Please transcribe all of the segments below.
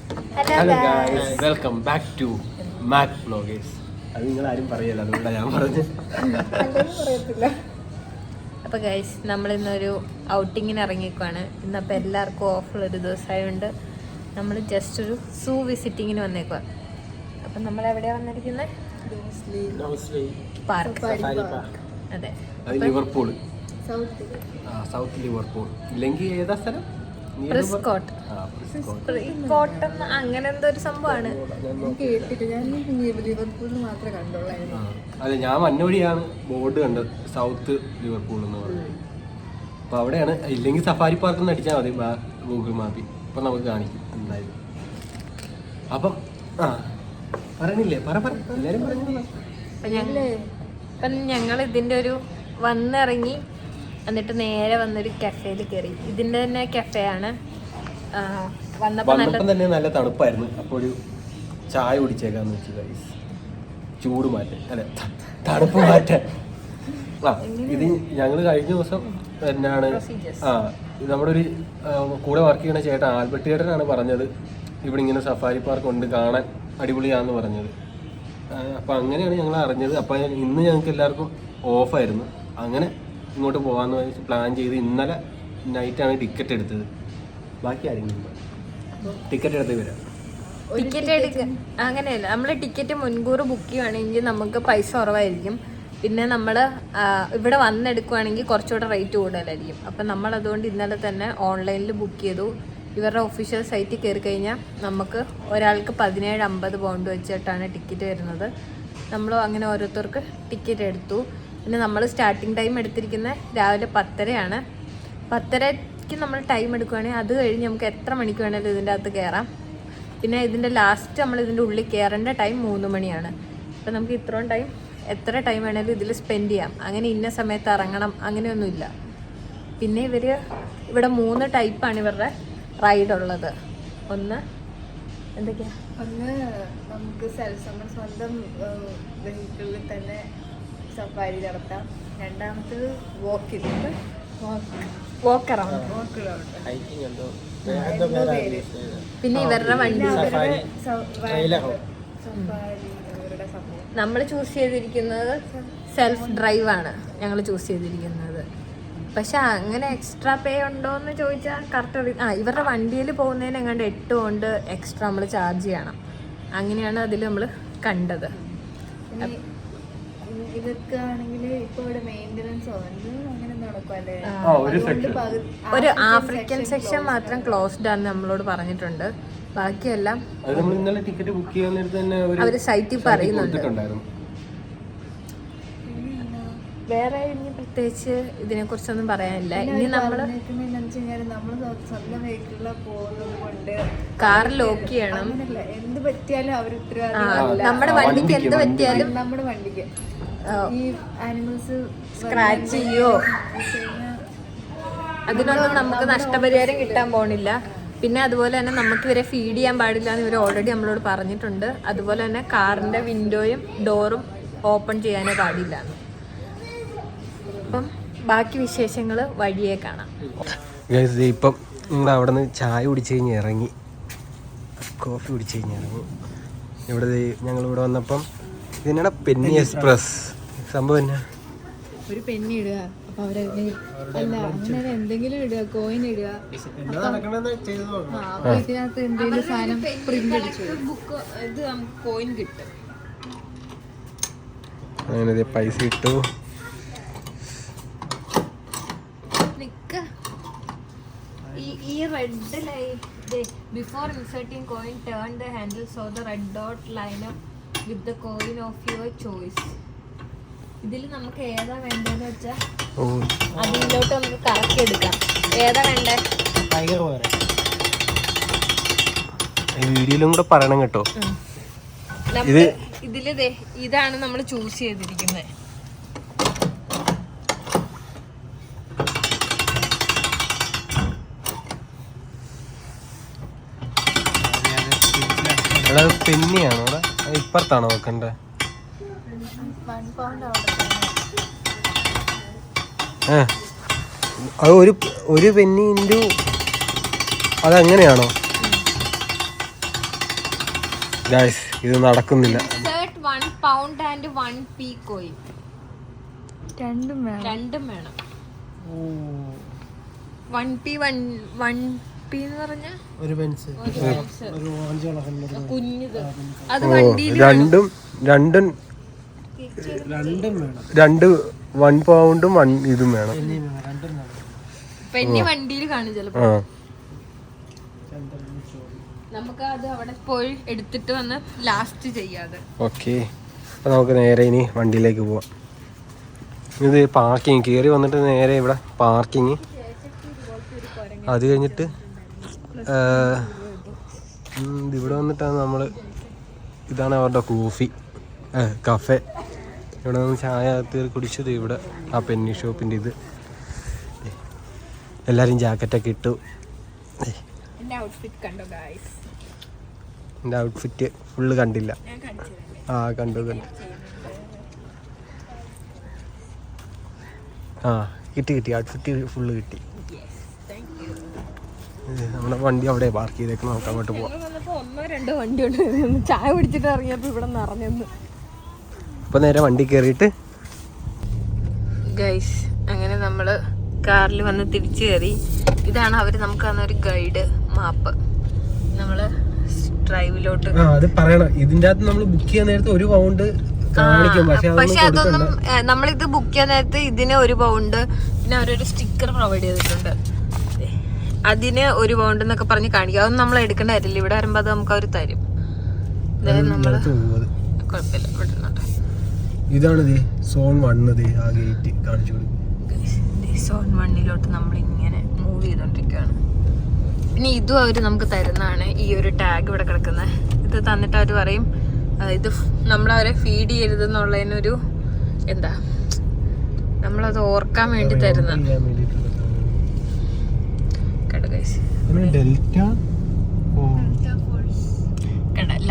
Hello guys, welcome back to Mac vloggers. അത് നിങ്ങൾ ആരും പറയല്ല, അതുകൊണ്ടാണ് ഞാൻ പറഞ്ഞത്. അപ്പോൾ ഗൈസ്, നമ്മളിന്നൊരു ഔട്ടിങ്ങിന് ഇറങ്ങിക്കുവാണ്. ഇന്നപ്പോൾ എല്ലാവർക്കും ഓഫുള്ളൊരു ദിവസമായതുകൊണ്ട് നമ്മൾ ജസ്റ്റ് ഒരു സൂ വിസിറ്റിങ്ങിന് വന്നേക്കുക. അപ്പം നമ്മൾ എവിടെയാണ് വന്നിരിക്കുന്നത്? പാർക്ക്. അതെ, ലിവർപൂൾ, സൗത്ത് ലിവർപൂൾ. ഇല്ലെങ്കിൽ ഏതാ സ്ഥലം? പ്രിസ്കോട്ട്. അങ്ങനെ എന്തോ ഒരു സംഭവമാണ്. അതെ, ഞാൻ മഞ്ഞോടിയാണ് ബോർഡ് കണ്ടത്, സൗത്ത് ലിവർപൂൾ എന്ന് പറഞ്ഞത്. അപ്പൊ അവിടെയാണ്. ഇല്ലെങ്കിൽ സഫാരി പാർക്ക് എന്ന് അടിച്ചാൽ മതി ഗൂഗിൾ മാപ്പിൽ. ഇപ്പൊ നമുക്ക് കാണിക്കും എന്തായാലും. അപ്പം പറയണില്ലേ? എല്ലാരും പറഞ്ഞു. അപ്പം ഞങ്ങൾ ഇതിൻ്റെ ഒരു വന്നിറങ്ങി, എന്നിട്ട് നേരെ വന്നൊരു കഫേയിൽ കയറി. ഇതിൻ്റെ തന്നെ കഫേയാണ്. വന്നപ്പം തന്നെ നല്ല തണുപ്പായിരുന്നു. അപ്പോൾ ഒരു ചായ കുടിച്ചേക്കാന്ന് വെച്ചു ഗൈസ്. ചൂട് മാറ്റാൻ, അല്ല തണുപ്പ് മാറ്റാൻ. ഇത് ഞങ്ങൾ കഴിഞ്ഞ ദിവസം എന്നാണ് നമ്മുടെ ഒരു കൂടെ വർക്ക് ചെയ്യുന്ന ചേട്ടൻ, ആൽബർട്ട് ചേട്ടനാണ് പറഞ്ഞത് ഇവിടെ ഇങ്ങനെ സഫാരി പാർക്ക് ഉണ്ട്, കാണാൻ അടിപൊളിയാന്ന് പറഞ്ഞത്. അപ്പം അങ്ങനെയാണ് ഞങ്ങൾ അറിഞ്ഞത്. അപ്പം ഇന്ന് ഞങ്ങൾക്ക് എല്ലാവർക്കും ഓഫായിരുന്നു. അങ്ങനെ ഇങ്ങോട്ട് പോകാമെന്ന് വെച്ച് പ്ലാൻ ചെയ്ത് ഇന്നലെ നൈറ്റാണ് ടിക്കറ്റ് എടുത്തത്. ബാക്കി ആരെങ്കിലും ടിക്കറ്റ് എടുത്ത് വരാം. ടിക്കറ്റ് എടുക്കുക അങ്ങനെയല്ല, നമ്മൾ ടിക്കറ്റ് മുൻകൂർ ബുക്ക് ചെയ്യുകയാണെങ്കിൽ നമുക്ക് പൈസ കുറവായിരിക്കും. പിന്നെ നമ്മൾ ഇവിടെ വന്നെടുക്കുകയാണെങ്കിൽ കുറച്ചുകൂടെ റേറ്റ് കൂടുതലായിരിക്കും. അപ്പം നമ്മളതുകൊണ്ട് ഇന്നലെ തന്നെ ഓൺലൈനിൽ ബുക്ക് ചെയ്തു. ഇവരുടെ ഒഫീഷ്യൽ സൈറ്റിൽ കയറി കഴിഞ്ഞാൽ നമുക്ക് ഒരാൾക്ക് 1750 പൗണ്ട് വെച്ചിട്ടാണ് ടിക്കറ്റ് വരുന്നത്. നമ്മൾ അങ്ങനെ ഓരോരുത്തർക്ക് ടിക്കറ്റ് എടുത്തു. പിന്നെ നമ്മൾ സ്റ്റാർട്ടിങ് ടൈം എടുത്തിരിക്കുന്നത് രാവിലെ 10:30 10:30 നമ്മൾ ടൈം എടുക്കുകയാണെങ്കിൽ അത് കഴിഞ്ഞ് നമുക്ക് എത്ര മണിക്ക് വേണമെങ്കിലും ഇതിൻ്റെ അകത്ത് കയറാം. പിന്നെ ഇതിൻ്റെ ലാസ്റ്റ് നമ്മൾ ഇതിൻ്റെ ഉള്ളിൽ കയറേണ്ട ടൈം 3 മണിയാണ്. അപ്പം നമുക്ക് ഇത്രയും ടൈം, എത്ര ടൈം വേണമെങ്കിലും ഇതിൽ സ്പെൻഡ് ചെയ്യാം. അങ്ങനെ ഇന്ന സമയത്ത് ഇറങ്ങണം അങ്ങനെയൊന്നുമില്ല. പിന്നെ ഇവിടെ 3 ടൈപ്പാണ് ഇവരുടെ റൈഡ് ഉള്ളത്. ഒന്ന് എന്തൊക്കെയാ? ഒന്ന് നമുക്ക് സ്വന്തം വെഹിക്കിളിൽ തന്നെ സഫാരി നടത്താം. രണ്ടാമത്തത് വാക്ക് അറൗണ്ട്. പിന്നെ ഇവരുടെ വണ്ടി നമ്മൾ ചൂസ് ചെയ്തിരിക്കുന്നത് സെൽഫ് ഡ്രൈവ് ആണ്. ഞങ്ങൾ ചൂസ് ചെയ്തിരിക്കുന്നത്. പക്ഷെ അങ്ങനെ എക്സ്ട്രാ പേ ഉണ്ടോ എന്ന് ചോദിച്ചാൽ കറക്റ്റ് ഇവരുടെ വണ്ടിയിൽ പോകുന്നതിന് എങ്ങാണ്ട് 8 കൊണ്ട് എക്സ്ട്രാ നമ്മൾ ചാർജ് ചെയ്യണം. അങ്ങനെയാണ് അതിൽ നമ്മൾ കണ്ടത്. ഇതൊക്കെ ആണെങ്കിൽ ഇപ്പോൾ ഇവിടെ മെയിൻ്റനൻസ് അങ്ങനെ നടക്കുമല്ലേ? ഒരു ആഫ്രിക്കൻ സെക്ഷൻ മാത്രം ക്ലോസ്ഡ് ആണ് നമ്മളോട് പറഞ്ഞിട്ടുണ്ട്. ബാക്കിയെല്ലാം അവർ സൈറ്റിൽ പറയുന്നുണ്ട്. വേറെ ഇനി പ്രത്യേകിച്ച് ഇതിനെ കുറിച്ചൊന്നും പറയാനില്ല. ഇനി നമ്മള് കാർ ലോക്ക് ചെയ്യണം. എന്ത് പറ്റിയാലും അവർ നമ്മുടെ വണ്ടിക്ക് എന്ത് പറ്റിയാലും നമ്മുടെ വണ്ടിക്ക് ഈ ആനിമൽസ് സ്ക്രാച്ച് ചെയ്യോ അതിനൊന്നും നമുക്ക് നഷ്ടപരിഹാരം കിട്ടാൻ പോണില്ല. പിന്നെ അതുപോലെ തന്നെ നമുക്ക് ഇവരെ ഫീഡ് ചെയ്യാൻ പാടില്ല എന്ന് ഇവർ ഓൾറെഡി നമ്മളോട് പറഞ്ഞിട്ടുണ്ട്. അതുപോലെ തന്നെ കാറിന്റെ വിൻഡോയും ഡോറും ഓപ്പൺ ചെയ്യാനേ പാടില്ല. അപ്പം ബാക്കി വിശേഷങ്ങൾ വഴിയേ കാണാം. ഇപ്പം നിങ്ങൾ അവിടെ നിന്ന് ചായ കുടിച്ച് കഴിഞ്ഞ് ഇറങ്ങി, കോഫി കുടിച്ച് കഴിഞ്ഞ് ഇറങ്ങി. ഇവിടെ ഞങ്ങളിവിടെ വന്നപ്പം ഇതിനാണ് പെന്നി എക്സ്പ്രസ് സംഭവം. എന്നാ ഒരു പെന്നി ഇടുക, അപ്പൊ അവരെ അല്ല അങ്ങനെ എന്തെങ്കിലും ഇടുക, കോയിൻ ഇടുക. അപ്പൊ ഇതിനകത്ത് എന്തെങ്കിലും സാധനം പ്രിന്റ് അടിച്ചു ഇത് നമുക്ക് കോയിൻ കിട്ടും. അങ്ങനെ പൈസ ഇട്ടു. ഈ red line before inserting coin turn the handle so the red dot line up with the coin of your choice. ഇതിൽ നമുക്ക് ഏതാ വേണ്ടതെന്ന് വെച്ചാൽ അതിലോട്ട് നമുക്ക് കറക്കി എടുക്കാം. ഏതാ വേണ്ടേ? വീഡിയോയിലും കൂടെ പറയണം കേട്ടോ. ഇതില് ഇതാണ് നമ്മൾ ചൂസ് ചെയ്തിരിക്കുന്നത്. പെന്നിയാണോ അവിടെ? ഇപ്പുറത്താണോ വെക്കണ്ടേ? അത് ഒരു പെന്നി ഇൻറ്റു അതങ്ങനെയാണോ? ഗൈസ് ഇത് നടക്കുന്നില്ല. Insert 1 pound and 1 p coin. രണ്ടും വേണം. രണ്ടും വേണം. 1p 1p എന്ന് പറഞ്ഞ ഒരു പെൻസ് കുഞ്ഞത് അത് വണ്ടിയിൽ രണ്ടും രണ്ട് 1 പൗണ്ടും ഇതും വേണം. പെന്നി വണ്ടിയിൽ കാണും ചിലപ്പോ. നമുക്ക് അത് അവിടെ പോയി എടുത്തിട്ട് വന്ന് ലാസ്റ്റ് ചെയ്യാതെ. ഓക്കെ, അപ്പൊ നമുക്ക് നേരെ ഇനി വണ്ടിയിലേക്ക് പോവാം. ഇത് പാർക്കിങ് കയറി വന്നിട്ട് നേരെ ഇവിടെ പാർക്കിങ്, അത് കഴിഞ്ഞിട്ട് ഇവിടെ വന്നിട്ടാണ് നമ്മൾ, ഇതാണ് അവരുടെ കഫേ. ഇവിടെ നിന്ന് ചായ കുടിച്ചത് ഇവിടെ ആ പെന്നി ഷോപ്പിൻ്റെ ഇത്. എല്ലാവരും ജാക്കറ്റൊക്കെ ഇട്ടു. എൻ്റെ ഔട്ട്ഫിറ്റ് കണ്ടോ ഗായ്സ്? എൻ്റെ ഔട്ട്ഫിറ്റ് ഫുള്ള് കണ്ടില്ല. ആ കണ്ടു. ആ കിട്ടി ഔട്ട്ഫിറ്റ് ഫുള്ള് കിട്ടി. നമ്മുടെ വണ്ടി അവിടെ പാർക്ക് ചെയ്തേക്കണം. നമുക്ക് അങ്ങോട്ട് പോവാം. 1-2 വണ്ടി ഉണ്ട്. ചായ കുടിച്ചിട്ട് ഇറങ്ങിയപ്പോൾ ഇവിടെ നിറഞ്ഞെന്ന്. അപ്പോൾ നേരെ വണ്ടി കയറിയിട്ട് ഗൈസ് അങ്ങനെ നമ്മൾ കാറിൽ വന്ന് തിരിച്ചു കയറി. ഇതാണ് അവർ നമുക്ക് തന്നൊരു ഗൈഡ് മാപ്പ്. നമ്മൾ ഡ്രൈവിലോട്ട് അത് പറയണം. ഇതിൻ്റെ അകത്ത് നമ്മൾ ബുക്ക് ചെയ്യാൻ നേരത്തെ 1 പൗണ്ട് കാണിക്കും. പക്ഷെ അതൊന്നും നമ്മളിത് ബുക്ക് ചെയ്യാൻ നേരത്തെ ഇതിന് 1 പൗണ്ട്, പിന്നെ അവരൊരു സ്റ്റിക്കർ പ്രൊവൈഡ് ചെയ്തിട്ടുണ്ട്, അതിന് 1 പൗണ്ട് എന്നൊക്കെ പറഞ്ഞ് കാണിക്കും. അതൊന്നും നമ്മൾ എടുക്കേണ്ട കാര്യമില്ല. ഇവിടെ വരുമ്പോൾ അത് നമുക്ക് അവർ തരും. നമ്മള് കുഴപ്പമില്ല, ഇവിടെ ഇരുന്നോട്ടെ. ഇതാണ് സോൺ 1 ആ ഗേറ്റ് കാണിച്ചു കൊടുക്കും. സോൺ 1 നമ്മളിങ്ങനെ മൂവ് ചെയ്തോണ്ടിരിക്കുകയാണ്. പിന്നെ ഇതും അവർ നമുക്ക് തരുന്നതാണ്. ഈ ഒരു ടാഗ് ഇവിടെ കിടക്കുന്നത്, ഇത് തന്നിട്ട് അവർ പറയും ഇത് നമ്മളവരെ ഫീഡ് ചെയ്യരുതെന്നുള്ളതിനൊരു എന്താ, നമ്മളത് ഓർക്കാൻ വേണ്ടി തരുന്ന.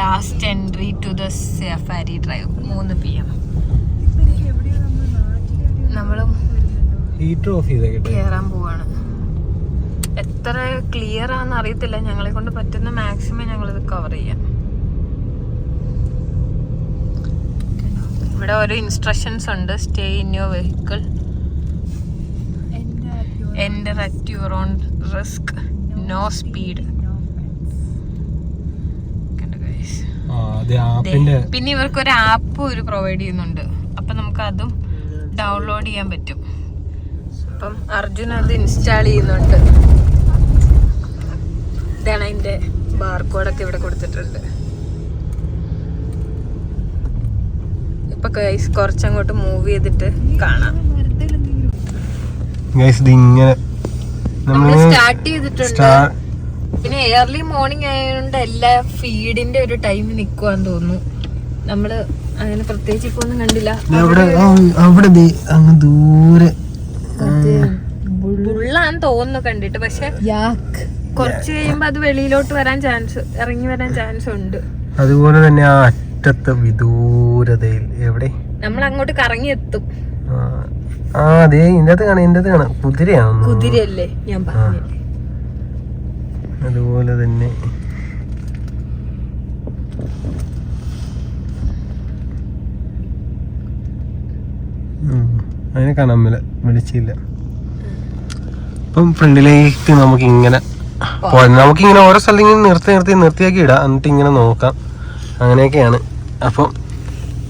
Last entry to the safari drive 3 PM. നമ്മളും കേറാൻ പോവാണ്. എത്ര ക്ലിയർ ആണെന്ന് അറിയത്തില്ല. ഞങ്ങളെ കൊണ്ട് പറ്റുന്ന മാക്സിമം ഞങ്ങളിത് കവർ ചെയ്യാം. ഇവിടെ ഓരോ ഇൻസ്ട്രക്ഷൻസ് ഉണ്ട്. Stay in your vehicle, enter at your own risk, no speed. പിന്നെ ഇവർക്ക് ഒരു ആപ്പ് പ്രൊവൈഡ് ചെയ്യുന്നുണ്ട്. അപ്പൊ നമുക്ക് അതും ഡൗൺലോഡ് ചെയ്യാൻ പറ്റും. അപ്പം അർജുൻ അത് ഇൻസ്റ്റാൾ ചെയ്യുന്നുണ്ട്. ഇതാണ് അതിന്റെ ബാർകോഡൊക്കെ ഇവിടെ കൊടുത്തിട്ടുണ്ട്. ഇപ്പൊ കുറച്ചങ്ങോട്ട് മൂവ് ചെയ്തിട്ട് കാണാം. സ്റ്റാർട്ട് ചെയ്തിട്ടുണ്ട്. പിന്നെ ഏർലി മോർണിംഗ് ആയതുകൊണ്ട് എല്ലാ ഫീഡിന്റെ ഒരു ടൈം നിക്കുവാന്ന് തോന്നുന്നു. നമ്മള് അങ്ങനെ പ്രത്യേകിച്ച് ഇപ്പൊ ഒന്നും കണ്ടില്ല. അവിടെ ദൂരെ ബുള്ളാന്ന് തോന്നുന്നു കണ്ടിട്ട്. പക്ഷെ കുറച്ച് കഴിയുമ്പോ അത് വെളിയിലോട്ട് വരാൻ ചാൻസ്, ഇറങ്ങി വരാൻ ചാൻസ് ഉണ്ട്. അതുപോലെ തന്നെ ആ അറ്റത്തെ വിദൂരതയിൽ എവിടെ നമ്മൾ അങ്ങോട്ട് കറങ്ങി എത്തും. അതെ, ഇതിനകത്ത് കാണാം കുതിരയാണ്. കുതിരയല്ലേ ഞാൻ പറഞ്ഞില്ലേ. അതുപോലെ തന്നെ അതിനെ കാണാൻ വിളിച്ചില്ല. അപ്പം ഫ്രണ്ടിലേക്ക് നമുക്കിങ്ങനെ ഓരോ സ്ഥലത്ത് നിർത്തിയാക്കി ഇടാം. എന്നിട്ട് ഇങ്ങനെ നോക്കാം. അങ്ങനെയൊക്കെയാണ്. അപ്പം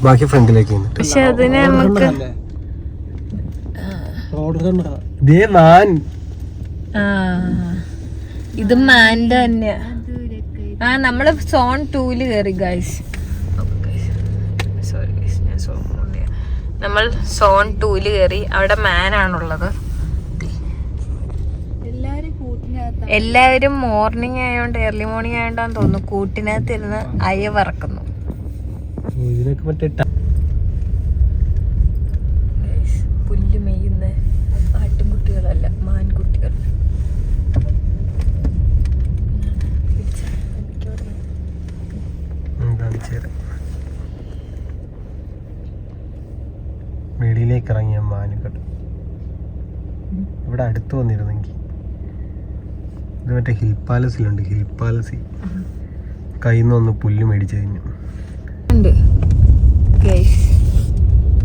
ബാക്കി ഫ്രണ്ടിലേക്ക്. പക്ഷെ അതിന് നമുക്ക് ഇത് മാൻ്റെ തന്നെയാ. നമ്മള് സോൺ 2 കയറി ഗൈസ്. സോറി ഗൈസ്, ഞാൻ നമ്മൾ സോൺ 2 കയറി. അവിടെ മാനാണുള്ളത്. എല്ലാവരും മോർണിംഗ് ആയതുകൊണ്ട്, ഏർലി മോർണിംഗ് ആയതുകൊണ്ടാന്ന് തോന്നുന്നു, കൂട്ടിനകത്ത് ഇരുന്ന് അയ വറക്കുന്നു. പുല്ല് മെയ്യുന്ന ആട്ടിൻകുട്ടികളല്ല, മാൻകുട്ടികൾ. വെളിയിലേക്ക് ഇറങ്ങിയ മാനുകൾ ഇവിടെ അടുത്ത് വന്നിരുന്നെങ്കിൽ. ഇത് മറ്റേ ഹിൽ പാലസിലുണ്ട്. ഹിൽ പാലസിൽ കയ്യിൽ നിന്ന് ഒന്ന് പുല്ല് മേടിച്ചു കഴിഞ്ഞു. ഉണ്ട് ഗൈസ്,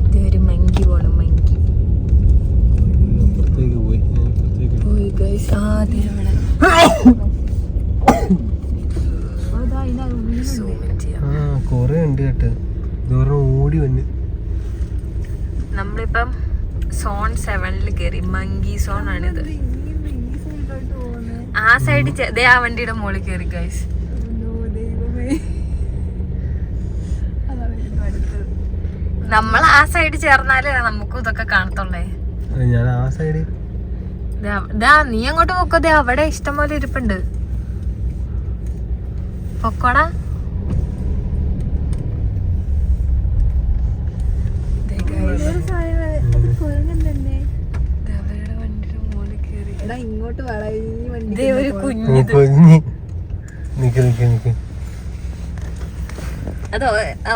ഇതൊരു മങ്കി പോണം, മങ്കി പോയി ഗൈസ്. കൊറേ ഉണ്ട് കേട്ടോ, ഇതോരം ഓടി വന്ന്. നമ്മളിപ്പം സോൺ 7 കയറി, മങ്കി സോൺ ആണിത്. ആ സൈഡ് ആ വണ്ടിയുടെ മുകളിൽ കയറി ഗൈസ്. നമ്മൾ ആ സൈഡ് ചേർന്നാലേ നമുക്കും ഇതൊക്കെ കാണത്തുള്ളേ. ഞാൻ ആ സൈഡ് നീ അങ്ങോട്ട് നോക്കതേ, അവിടെ ഇഷ്ടംപോലെ ഇരിപ്പുണ്ട്. പൊക്കോടാ. ഇങ്ങോട്ട് ഒരു കുഞ്ഞ് അത്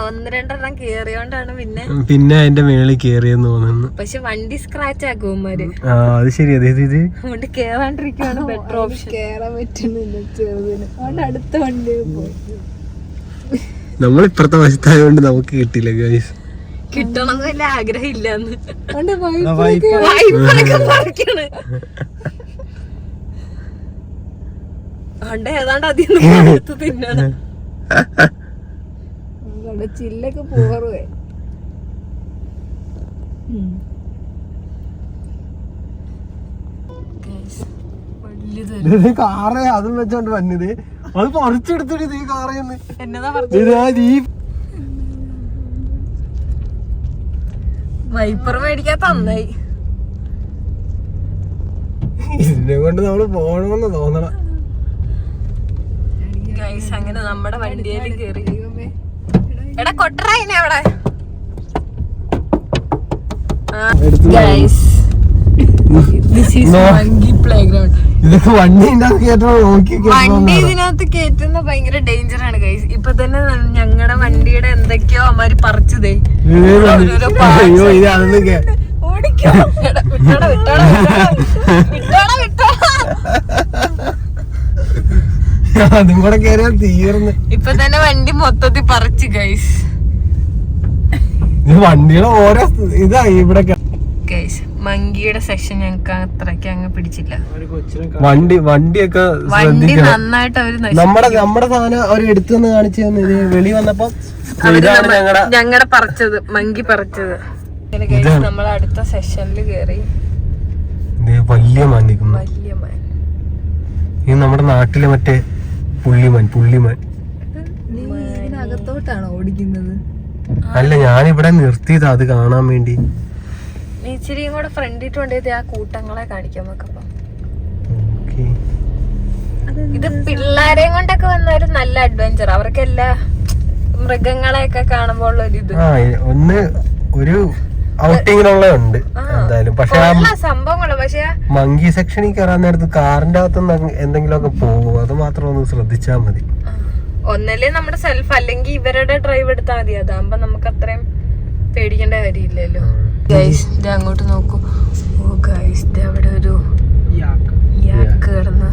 1-2 കേറിയോണ്ടാണ് പിന്നെ അതിന്റെ മേളിൽ കേറിയെന്ന് തോന്നുന്നു. പക്ഷെ വണ്ടി സ്ക്രാച്ച് ആക്കുമാര്. അത് ശരി. അതെ, ഇത് അതുകൊണ്ട് കേറാണ്ടിരിക്കാണ് ബെറ്റർ ഓപ്ഷൻ. കേറാൻ പറ്റുന്നില്ല ചെറുതിന്, അതുകൊണ്ട് അടുത്ത വണ്ടി പോയി. നമ്മൾ ഇപ്പുറത്തെ വശത്തായോണ്ട് നമുക്ക് കിട്ടില്ല ഗൈസ്. കിട്ടണം വല്ല ആഗ്രഹം ഇല്ലാന്ന്. അതുകൊണ്ട് ഏതാണ്ട് അതിന്ന് തിന്നാണ്. ചില്ലൊക്കെ പോറുവേ. കാറ് അതും വെച്ചോണ്ട് വന്നത്, അത് പറിച്ചെടുത്തിട്ട് ഈ കാറേന്ന് എന്നതാ ഈ വൈപ്പർ മേടിക്കാൻ തന്നായി. ഇതിനെ കൊണ്ട് നമ്മള് പോണമെന്ന് തോന്നണം. ഗൈസ് അങ്ങനെ നമ്മുടെ വണ്ടിയിൽ കേറി. എടാ കൊട്ടറായിനെ അവിടെ. Guys this is monkey playground. ഇതൊക്കെ വണ്ടി വണ്ടി ഇതിനകത്ത് കേറ്റുന്ന ഭയങ്കര ഡേഞ്ചർ ആണ് ഗൈസ്. ഇപ്പൊ തന്നെ ഞങ്ങളുടെ വണ്ടിയുടെ എന്തൊക്കെയോ അവന്മാര് പറിച്ചതേ. ഓടിക്കോ, വിട്ടോടാ വിട്ടോടാ വിട്ടോടാ വിട്ടോടാ. അതും കൂടെ കേറിയാ തീർന്ന്. ഇപ്പൊ തന്നെ വണ്ടി മൊത്തത്തിൽ പറിച്ചു ഗൈസ്. വണ്ടിയുടെ ഓരോ ഇതാ ഇവിടെ ഗൈസ്. മങ്കിയുടെ സെക്ഷൻ ഞങ്ങൾക്ക് അത്രയ്ക്ക് അങ്ങ് പിടിച്ചില്ല. വണ്ടിയൊക്കെ വണ്ടി നന്നായിട്ട് അവര് നമ്മുടെ സാധനം അവര് എടുത്തുനിന്ന് കാണിച്ചു തന്നത്. വെളി വന്നപ്പോ ഞങ്ങളുടെ പറിച്ചത്, മങ്കി പറിച്ചത്. നമ്മൾ അടുത്ത സെഷനിൽ കേറി. വലിയ മാൻ നിൽക്കുന്നു. വലിയ മാൻ. ഇത് നമ്മുടെ നാട്ടിലെ മറ്റേ പുള്ളിമാൻ. അകത്തോട്ടാണോ ഓടിക്കുന്നത്? അല്ല, ഞാനിവിടെ നിർത്തിയതാ അത് കാണാൻ വേണ്ടി. ഇച്ചിരിയും കൂടെ ഫ്രണ്ടിട്ട് കൊണ്ടത് ആ കൂട്ടങ്ങളെ കാണിക്കാൻ നോക്കപ്പോ. ഇത് പിള്ളേരെയും കൊണ്ടൊക്കെ വന്നൊരു നല്ല അഡ്വഞ്ചർ. അവർക്കെല്ലാ മൃഗങ്ങളെയൊക്കെ കാണുമ്പോൾ ഒരിത് ഒന്ന് ഒരു ഔട്ടിങ്ങിനുള്ള ഉണ്ട് എന്തായാലും. പക്ഷെ സംഭവങ്ങള് പക്ഷെ മങ്കി സെക്ഷനിൽ കയറാൻ നേരത്ത് കാറിന്റെ അകത്ത് എന്തെങ്കിലുമൊക്കെ പോകും, അത് മാത്രം ഒന്ന് ശ്രദ്ധിച്ചാൽ മതി. ഒന്നല്ലേ നമ്മുടെ സെൽഫ്, അല്ലെങ്കിൽ ഇവരുടെ ഡ്രൈവ് എടുത്താൽ മതി. അതാകുമ്പോ നമുക്ക് അത്രയും പേടിക്കേണ്ട കാര്യമില്ലല്ലോ. ഗൈസ് ഇത് അങ്ങോട്ട് നോക്കൂ. ഓ ഗൈസ് അവിടെ ഒരു യാക്ക് കിടന്ന്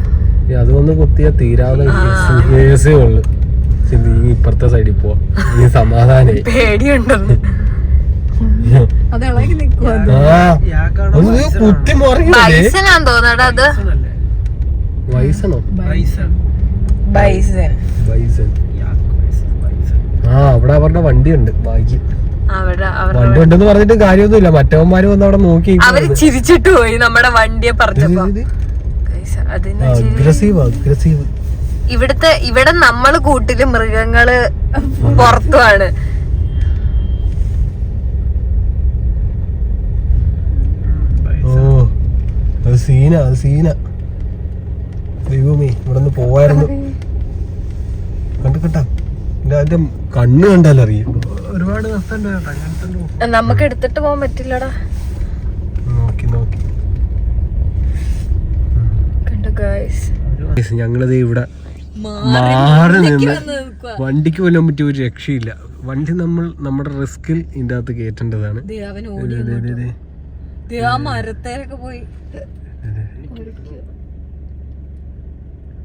അതൊന്ന് കുത്തിയാ തീരാതെ കേസേ ഉള്ളു. ഇപ്പുറത്തെ സൈഡിൽ പോവാ, ഈ സമാധാനായി. പേടിയുണ്ടെന്ന് കുത്തി ബൈസനാന്ന് തോന്നടാ അത്. ബൈസണോ? ബൈസൺ. അവിടെ അവരുടെ വണ്ടിയുണ്ട്. ഭാഗ്യം അവിടെ വണ്ടി ഉണ്ടെന്ന് പറഞ്ഞിട്ട് കാര്യമൊന്നുമില്ല. മറ്റവന്മാര് വന്ന് അവിടെ നോക്കി അവര് ചിരിച്ചിട്ട് പോയി നമ്മുടെ വണ്ടിയെ പറിച്ചപ്പോ. ഇവിടെ നമ്മള് കൂട്ടില് മൃഗങ്ങള് പുറത്തുമാണ്. അത് സീന. ദൈവമേ, ഇവിടെ നിന്ന് പോവായിരുന്നു. കണ്ടാ അതിന്റെ കണ്ണ് കണ്ടാലും അറിയും. ഒരുപാട് നഷ്ടം. നമുക്ക് എടുത്തിട്ട് പോകാൻ പറ്റില്ലടാ. നോക്കി ഞങ്ങളിത് ഇവിടെ മാറി നിന്ന് വണ്ടിക്ക് കൊല്ലാൻ പറ്റിയ ഒരു രക്ഷയില്ല. വണ്ടി നമ്മുടെ റിസ്കിൽ ഇതിന്റെ അകത്ത് കയറ്റേണ്ടതാണ്. മരത്തേരൊക്കെ പോയി.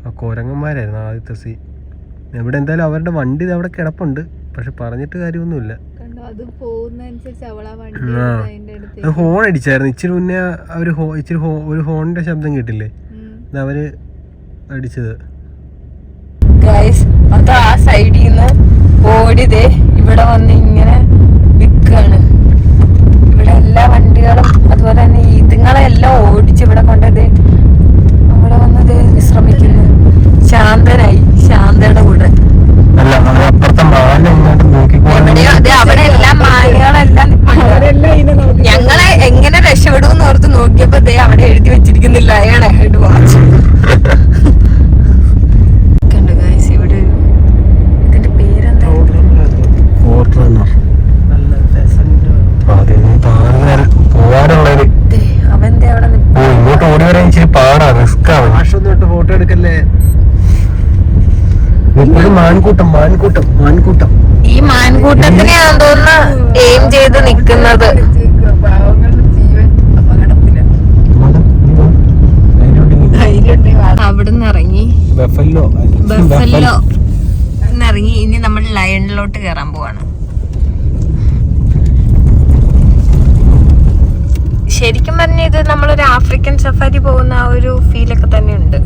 ആ കൊരങ്ങന്മാരായിരുന്നു ആദ്യത്തെ ഇവിടെ എന്തായാലും അവരുടെ വണ്ടി അവിടെ കിടപ്പുണ്ട്, പക്ഷെ പറഞ്ഞിട്ട് കാര്യമൊന്നുമില്ല. കണ്ടോ, അത് പോകുന്നതനുസരിച്ച് അവളാ വണ്ടി അതിന്റെ അടുത്ത് ഹോൺ അടിച്ചായിരുന്നു ഇച്ചിരി മുന്നേ. ഒരു ഹോണിന്റെ ശബ്ദം കേട്ടില്ലേ, അവര് അടിച്ചത്. അത് ആ സൈഡിൽ നിന്ന് ഓടിതേ ഇവിടെ വന്ന് ഇങ്ങനെ നിൽക്കാണ്. ഇവിടെ എല്ലാ വണ്ടികളും അതുപോലെ തന്നെ ഇതുങ്ങളെല്ലാം ഓടിച്ച് ഇവിടെ കൊണ്ടത് അവിടെ വന്നത് വിശ്രമിക്കുന്നു. ശാന്തനായി, ശാന്തയുടെ കൂടെ എവിടെയോ അതെ അവിടെ എല്ലാം മാനുകളെല്ലാം ഞങ്ങളെ എങ്ങനെ രക്ഷപ്പെടുമെന്ന് ഓർത്ത് നോക്കിയപ്പോ ദേ അവിടെ എഴുതി വെച്ചിരിക്കുന്നില്ല അയാളെ ഹെഡ് വാച്ച്. കണ്ടു ഗൈസ്, ഇവിടെ ഇതിന്റെ പേരെന്താ? അവന്റെ അവിടെ ഇങ്ങോട്ട് ഓടി വരാൻ ഇച്ചിരി പാടാ, റിസ്ക് ആണ്. ഫോട്ടോ എടുക്കല്ലേ. മാൻകൂട്ടം ഈ മാൻകൂട്ടത്തിനെയാണെന്ന് തോന്നുന്നു എയിം ചെയ്ത് നിക്കുന്നത്. അവിടുന്ന് ഇറങ്ങി ബഫല്ലോ ഇറങ്ങി ഇനി നമ്മൾ ലയണിലോട്ട് കയറാൻ പോവാണ്. ശരിക്കും പറഞ്ഞ ഇത് നമ്മളൊരു ആഫ്രിക്കൻ സഫാരി പോകുന്ന ആ ഒരു ഫീലൊക്കെ തന്നെ ഉണ്ട്.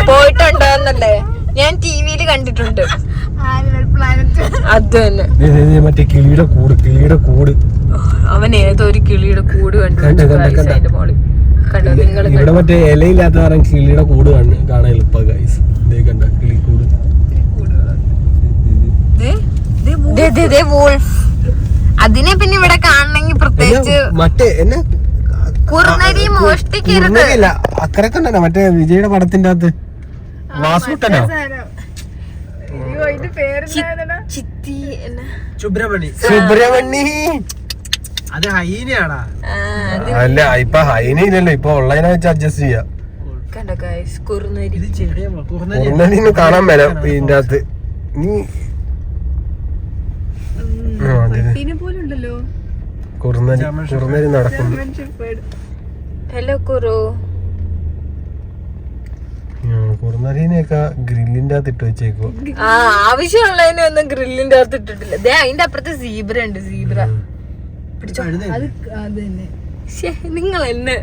പോയിട്ടുണ്ടോന്നല്ലേ ഞാൻ ടിവിയിൽ കണ്ടിട്ടുണ്ട്. അത് തന്നെ മറ്റേ കിളിയുടെ കൂട് അവൻ ഏതോ ഒരു കിളിയുടെ കൂട് കണ്ടു. ഇവിടെ മറ്റേ ഇലയില്ലാത്ത കാരണം കിളിയുടെ കൂട് കാണാൻ എളുപ്പ ഗൈസ്. കണ്ട കിളിക്കൂട്. അതിനെ പിന്നെ ഇവിടെ കാണണമെങ്കിൽ പ്രത്യേകിച്ച് മറ്റേ എന്നെ കുറുനരി മോഷ്ടിക്കരുത്. അക്കരെ കണ്ടോ മറ്റേ വിജയുടെ പടത്തിന്റെ അകത്ത് വാസുട്ടനോ സുബ്രഹ്മണി. അത് ഹൈനയാടാ. അല്ല ഇപ്പൊ ഹൈനയില്ലല്ലോ, ഇപ്പൊ ഉള്ളതിനെ വെച്ച് അഡ്ജസ്റ്റ് ചെയ്യാം. കുറുനരിന്ന് കാണാൻ വരാം ഇതിന്റെ അകത്ത്. നീ കുറുനരി നടക്കുന്നു. ഹലോ കുറു. കുറുനരീനെയൊക്കെ ഗ്രില്ലിന്റെ അകത്ത് ഇട്ട് വെച്ചേക്കോ. ആവശ്യമുള്ളതിനെ ഒന്നും ഗ്രില്ലിന്റെ അകത്ത് ഇട്ടിട്ടില്ല. അതിന്റെ അപ്പുറത്ത് സീബ്ര ഉണ്ട്. സീബ്ര പിടിച്ചോ. നിങ്ങൾ എന്നെ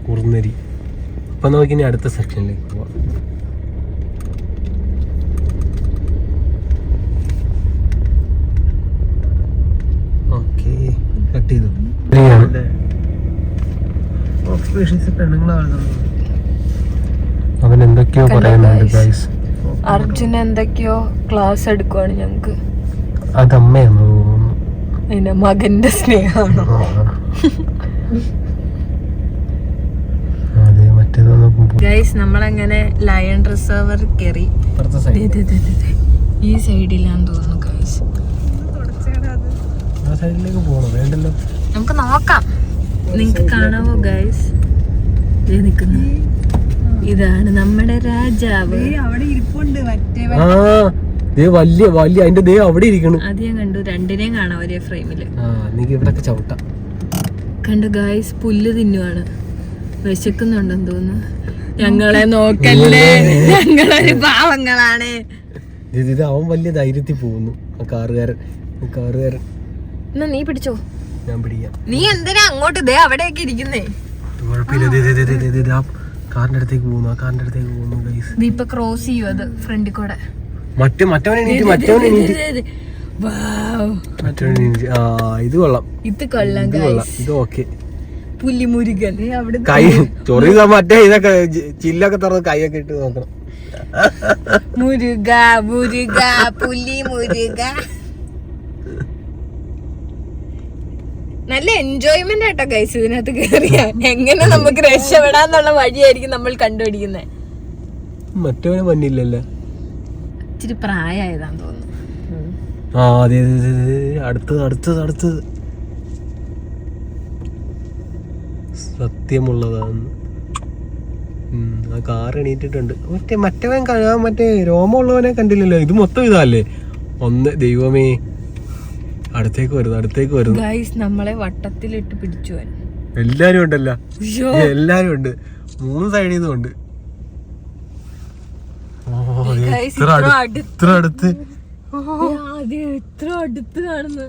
കുറുനരി. അപ്പൊ നമുക്ക് ഇനി അടുത്ത സെക്ഷനിലേക്ക് പോവാം. ഓക്കെ, കട്ട് ചെയ്തു. അവൻ എന്തൊക്കെയോ പറയുന്നുണ്ട് ഗൈസ്. അർജുൻ എന്തൊക്കെയോ ക്ലാസ് എടുക്കുവാണ് ഞങ്ങക്ക്. അതമ്മയാണോ തോന്നുന്നു. പിന്നെ മകന്റെ സ്നേഹമാണോ? ഗൈസ് നമ്മളങ്ങനെ ലയൺ റിസർവർ കയറി. ഈ സൈഡിലാന്ന് തോന്നുന്നു ഗൈസ്. നമുക്ക് നോക്കാം. നിങ്ങക്ക് കാണാവോ ഗൈസ്? നിക്കുന്നു, ഇതാണ് നമ്മുടെ രാജാവ്. അവിടെ ഇരിപ്പുണ്ട് മറ്റേ വലിയ അതിന്റെ ദേ അവിടെ ഇരിക്കണു. അത് ഞാൻ കണ്ടു. രണ്ടിനെയും കാണാം ഒരേ ഫ്രെയിമില്. ഇവിടൊക്കെ ചവിട്ടാം. കണ്ടു ഗൈസ്, പുല്ല് തിന്നുവാണ്. വിശക്കുന്നുണ്ടെന്ന് തോന്നുന്നു. ഞങ്ങളെ നോക്കല്ലേ, ഞങ്ങളൊരു പാവങ്ങളാണ്. അവൻ വലിയ ധൈര്യത്തിൽ പോകുന്നു. കാറുകാരൻ എന്നാ നീ പിടിച്ചോ. ഞാൻ പിടിക്കാം. നീ എന്തിനാ അങ്ങോട്ട്? ദേ അവിടെയൊക്കെ ഇരിക്കുന്നേ. കാറിന്റെ അടുത്തേക്ക് പോകുന്നു. നീ ഇപ്പൊ ക്രോസ് ചെയ്യൂ അത് ഫ്രണ്ടിൽ കൂടെ. ഇത് കൊള്ളാം. ഇത് കൊള്ളാം. ഇത് ഓക്കെ. പുലിമുരുകൻ കൈ ചൊറി മറ്റേ ഇതൊക്കെ ചില്ലൊക്കെ തുറന്ന് കൈയൊക്കെ ഇട്ട് നോക്കണം. മുരുക പുലി മുരുക. നല്ല എൻജോയ്മെന്റ് ആട്ടോ ഗൈസ് ഇതിനകത്ത് കേറിയ. എങ്ങനെ നമുക്ക് രക്ഷപ്പെടാന്നുള്ള വഴിയായിരിക്കും നമ്മൾ കണ്ടുപിടിക്കുന്നത്. മറ്റവന് മഞ്ഞില്ലല്ലോ, ഇച്ചിരി പ്രായമായതാന്ന് തോന്നുന്നു. അടുത്തത് സത്യമുള്ളതാണ്. ആ കാർ എണീറ്റിട്ടുണ്ട്. മറ്റവൻ മറ്റേ രോമമുള്ളവനെ കണ്ടില്ലല്ലോ. ഇത് മൊത്തം ഇതല്ലേ. ഒന്ന് ദൈവമേ, അടുത്തേക്ക് വരുന്നു. ഗൈസ് നമ്മളെ വട്ടത്തിലിട്ട് പിടിച്ചു. എല്ലാരും ഉണ്ടല്ലോ, എല്ലാരും ഉണ്ട്. 3 സൈഡിൽ നിന്നുണ്ട്. ഇത്ര ഇത്ര അടുത്ത് എത്ര അടുത്ത് കാണുന്നു.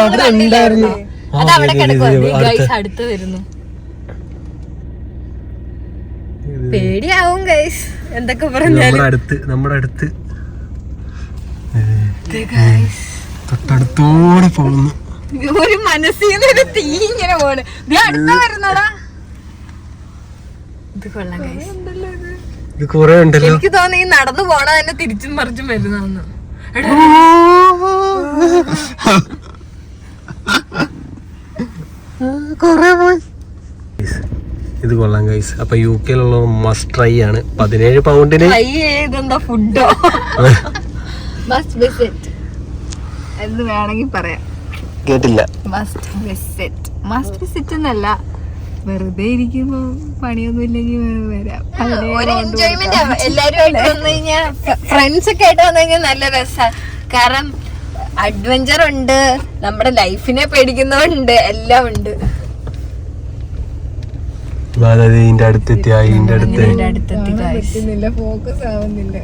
അത് അവിടെ കിടക്കും. അടുത്ത് വരുന്നു. പേടിയാവും ഗൈസ് എന്തൊക്കെ പറഞ്ഞാലും. നമ്മുടെ അടുത്ത് തൊട്ടടുത്തോടെ പോകുന്നു. ഒരു മനസ്സിൽ തീ ഇങ്ങനെ പോണ്. അടുത്ത് വരുന്നടാ. ഇത് കൊള്ളാം ഗൈസ്. ഇത് കൊറേ ഉണ്ടല്ലോ. എനിക്ക് തോന്നി ഈ നടന്നു പോണ തന്നെ തിരിച്ചും മറിച്ചും വരുന്ന. ഇത് കൊള്ളാം ഗൈസ്. അപ്പൊ UK-ലുള്ള മസ്റ്റ് ട്രൈ ആണ്. 17 പൗണ്ടിന് ഇതെന്താ ഫുഡോ മസ്റ്റ് വിസിറ്റ് എന്ന് വേണമെങ്കിൽ പറയാം. കേട്ടില്ല. മസ്റ്റ് വിസിറ്റ് എന്നല്ല, വെറുതെ ഇരിക്കുമ്പോ പണിയൊന്നും ഇല്ലെങ്കിൽ വരാം. ഒരു എൻജോയ്മെന്റ്. എല്ലാരുമായിട്ട് വന്നു കഴിഞ്ഞാൽ ഫ്രണ്ട്സ് ഒക്കെ ആയിട്ട് വന്നു കഴിഞ്ഞാൽ നല്ല രസമാണ്. കാരണം അഡ്വഞ്ചർ ഉണ്ട്, നമ്മുടെ ലൈഫിനെ പേടിക്കുന്നതുണ്ട്, എല്ലാം ഉണ്ട്. ഇതിന്റെ അടുത്തെത്തി. ഫോക്കസ് ആവുന്നില്ല.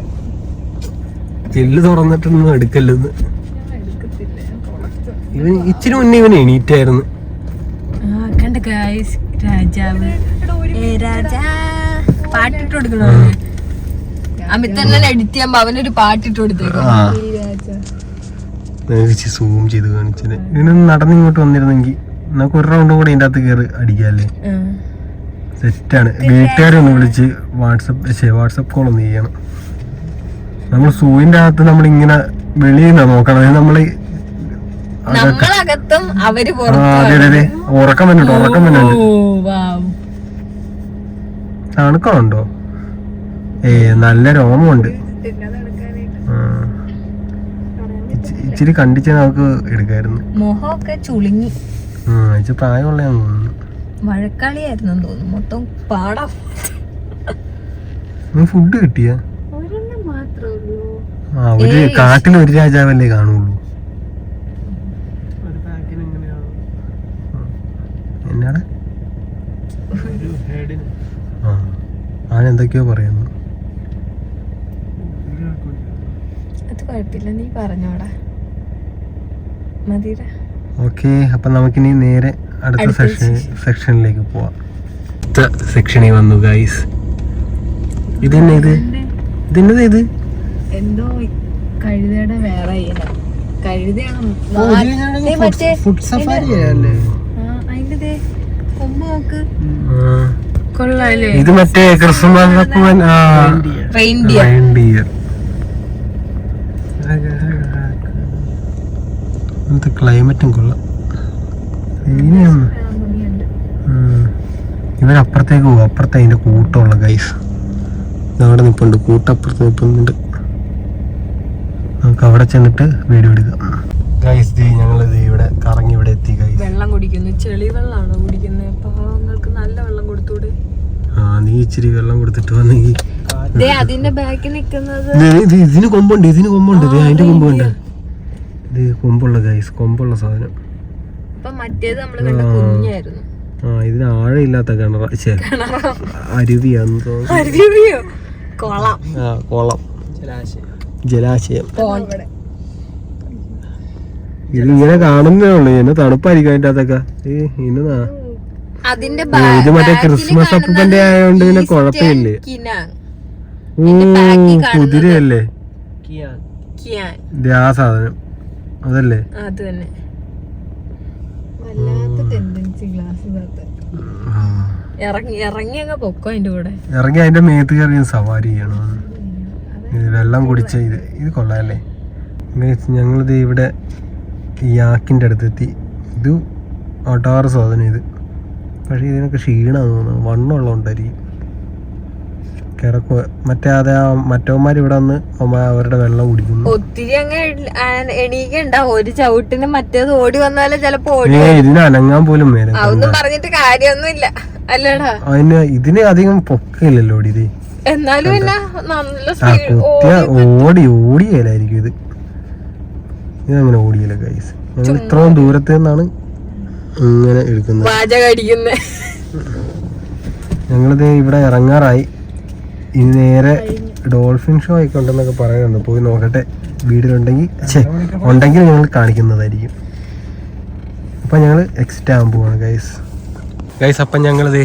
ചെല്ല് തുറന്നിട്ടൊന്നും എടുക്കല്ലെന്ന്. ഇവൻ ഇച്ചിരി മുന്നേ ഇവൻ എണീറ്റായിരുന്നു. രാജാവ് പാട്ടിട്ട് കൊടുക്കണോ? അമിത് തന്നെ എഡിറ്റ് ചെയ്യുമ്പോ അവനൊരു പാട്ടിട്ട് കൊടുത്തേക്കും. സൂം ചെയ്ത് കാണിച്ചത്. ഇതിനൊന്ന് നടന്നിങ്ങോട്ട് വന്നിരുന്നെങ്കിൽ നമുക്ക് ഒരു റൗണ്ട് കൂടെ ഇതിന്റെ അകത്ത് കയറി അടിക്കാല്ലേ. സെറ്റാണ്. വീട്ടുകാരൊന്ന് വിളിച്ച് വാട്സപ്പ് കോൾ ഒന്ന് ചെയ്യണം. നമ്മൾ സൂവിന്റെ അകത്ത് നമ്മളിങ്ങനെ വെളിയിൽ നിന്നാ നോക്കണം. നമ്മള് നമ്മളകത്തും അവര് അതെ ഉറക്കം വന്നിട്ടുണ്ട്. തണുക്കമുണ്ടോ? നല്ല രോമമുണ്ട്. ഇച്ചിരി കണ്ടിച്ച് നമുക്ക് എടുക്കായിരുന്നു. മുഖമൊക്കെ ചുളുങ്ങി. ഇച്ചിരി പ്രായമുള്ള തോന്നുന്നു. മഴക്കാളിയായിരുന്നു തോന്നുന്നു. മൊത്തം പാടാ. ഫുഡ് കിട്ടിയ ഒരെണ്ണം മാത്രമേ ഉള്ളൂ. ഒരു കാട്ടിൽ ഒരു രാജാവല്ലേ കാണുള്ളൂ. എന്നാടാ എന്തൊക്കെയോ പറയുന്നു. അത് കുഴപ്പമില്ല, നീ പറഞ്ഞോടാ. മതിര. ഓക്കെ, അപ്പൊ നമുക്കിനി നേരെ അടുത്ത സെക്ഷനിലേക്ക് പോവാം. സെക്ഷനിൽ വന്നു ഗൈസ്. ഇതെന്നെ ഇത് എന്തോ കഴുതയുടെ വേറെ ഫുഡ് സഫാരി അതിന്റെ കൊമ്പ് നോക്ക്. കൊള്ളാല്ലേ? ഇത് മറ്റേ ക്രിസ്മസ് റെയിൻഡിയർ. ക്ലൈമറ്റും കൊള്ളാം. ഇവരപ്പുറത്തേക്ക് പോകും. അപ്പുറത്തെ അതിന്റെ കൂട്ടമുള്ള ഗൈസ് അവിടെ നിൽപ്പുണ്ട്. കൂട്ടപ്പുറത്ത് നിൽക്കുന്നുണ്ട്. നമുക്ക് അവിടെ ചെന്നിട്ട് വീഡിയോ എടുക്കാം ഗൈസ്. ഞങ്ങളിത് ഇവിടെ കറങ്ങി ഇവിടെ എത്തി ഗൈസ്. വെള്ളം കുടിക്കുന്നു. ചെളി വെള്ളമാണോ കുടിക്കുന്നത്? പാവങ്ങൾക്ക് നല്ല വെള്ളം കൊടുത്തൂടെ? നീ ഇച്ചിരി വെള്ളം കൊടുത്തിട്ട് വന്നെങ്കിൽ. അതിന്റെ ബാക്കിൽ നിക്കുന്നത് ഇതിന് കൊമ്പുണ്ട്. അതിന്റെ കൊമ്പുണ്ട്. ഇത് കൊമ്പുള്ള ഗൈസ്, കൊമ്പുള്ള സാധനം. മറ്റേത് നമ്മള് കണ്ട കുഞ്ഞായിരുന്നു. ഇതിന് ആഴയില്ലാത്ത കിണറ. അരുവിയാന്ന് തോന്നുന്നു. കുളം, ജലാശയം. ഇതിങ്ങനെ കാണുന്നേ ഉള്ളു. എന്നെ തണുപ്പായിരിക്കും അതിന്റെ അകത്തൊക്കെ. ഇത് മറ്റേ ക്രിസ്മസ് അപ്പൂപ്പന്റെ ആയതുകൊണ്ട് പിന്നെ കുഴപ്പമില്ലേ. കുതിരയല്ലേ ഇത്? ആ സാധനം അതല്ലേ? അത് തന്നെ. ഇറങ്ങി അങ്ങ് പൊക്കോ. അതിന്റെ കൂടെ ഇറങ്ങി അതിന്റെ മേത്ത് കയറി സവാരി ചെയ്യണം. വെള്ളം കുടിച്ച ഇത് കൊള്ളാല്ലേ. ഞങ്ങളിത് ഇവിടെ യാക്കിന്റെ അടുത്തെത്തി. ഇത് ഒട്ടാറ് സാധനം ഇത്. പക്ഷെ ഇതിനൊക്കെ ക്ഷീണമാണെന്ന് തോന്നുന്നു. വണ്ണമുള്ളതുകൊണ്ടായിരിക്കും കിടക്കുക. മറ്റവന്മാർ ഇവിടെ വന്ന് അവരുടെ വെള്ളം കുടിക്കുന്നു. ഒത്തിരി അങ്ങ് എണീക്കണ്ട. ഒരു ചവിട്ടിന് മറ്റേത് ഓടി വന്നാലും ചിലപ്പോ ഇതിന് അനങ്ങാൻ പോലും മേലെ. അതൊന്നും പറഞ്ഞിട്ട് കാര്യമൊന്നുമില്ല അല്ലടാ. ഇതിന് അധികം പൊക്കയില്ലല്ലോ ഇത്. എന്നാലും പിന്നെ നല്ല ആ കുത്തിയ ഓടിയല്ലായിരിക്കും ഇത്. ഇതങ്ങനെ ഓടിയല്ല ഗൈസ്. ഞങ്ങൾ ഇത്രയും ദൂരത്ത് നിന്നാണ് ഇങ്ങനെ എടുക്കുന്നത്. ഞങ്ങളിത് ഇവിടെ ഇറങ്ങാറായി. ഇനി നേരെ ഡോൾഫിൻ ഷോ ആയിക്കൊണ്ടെന്നൊക്കെ പറയുന്നുണ്ട്. പോയി നോക്കട്ടെ, വീട്ടിലുണ്ടെങ്കിൽ ഞങ്ങൾ കാണിക്കുന്നതായിരിക്കും. അപ്പം ഞങ്ങൾ എക്സിറ്റ് ആകാൻ പോവാണ് ഗൈസ്. അപ്പം ഞങ്ങളിത്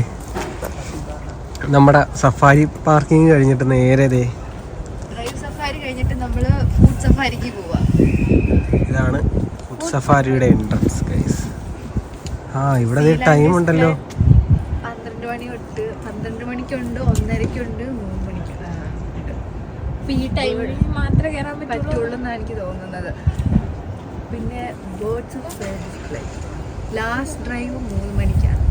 നമ്മുടെ സഫാരി പാർക്കിങ് കഴിഞ്ഞിട്ട് നേരെ ഡ്രൈവ് സഫാരി കഴിഞ്ഞിട്ട് നമ്മള് ഫുഡ് സഫാരിക്ക് പോവാ. ഇതാണ് ഫുഡ് സഫാരിയുടെ എൻട്രൻസ് ഗൈസ്. ഇവിടെ ടൈം ഉണ്ടല്ലോ. 12 മണി തൊട്ട് 12 മണിക്കുണ്ട്, 1:30ക്കുണ്ട്, 3 മണിക്കുണ്ട്. ഈ ടൈമിൽ മാത്രമേ കയറാൻ പറ്റുള്ളൂ എന്നാണ് എനിക്ക് തോന്നുന്നത്. പിന്നെ birds of display last drive 3 മണിക്കാണ്.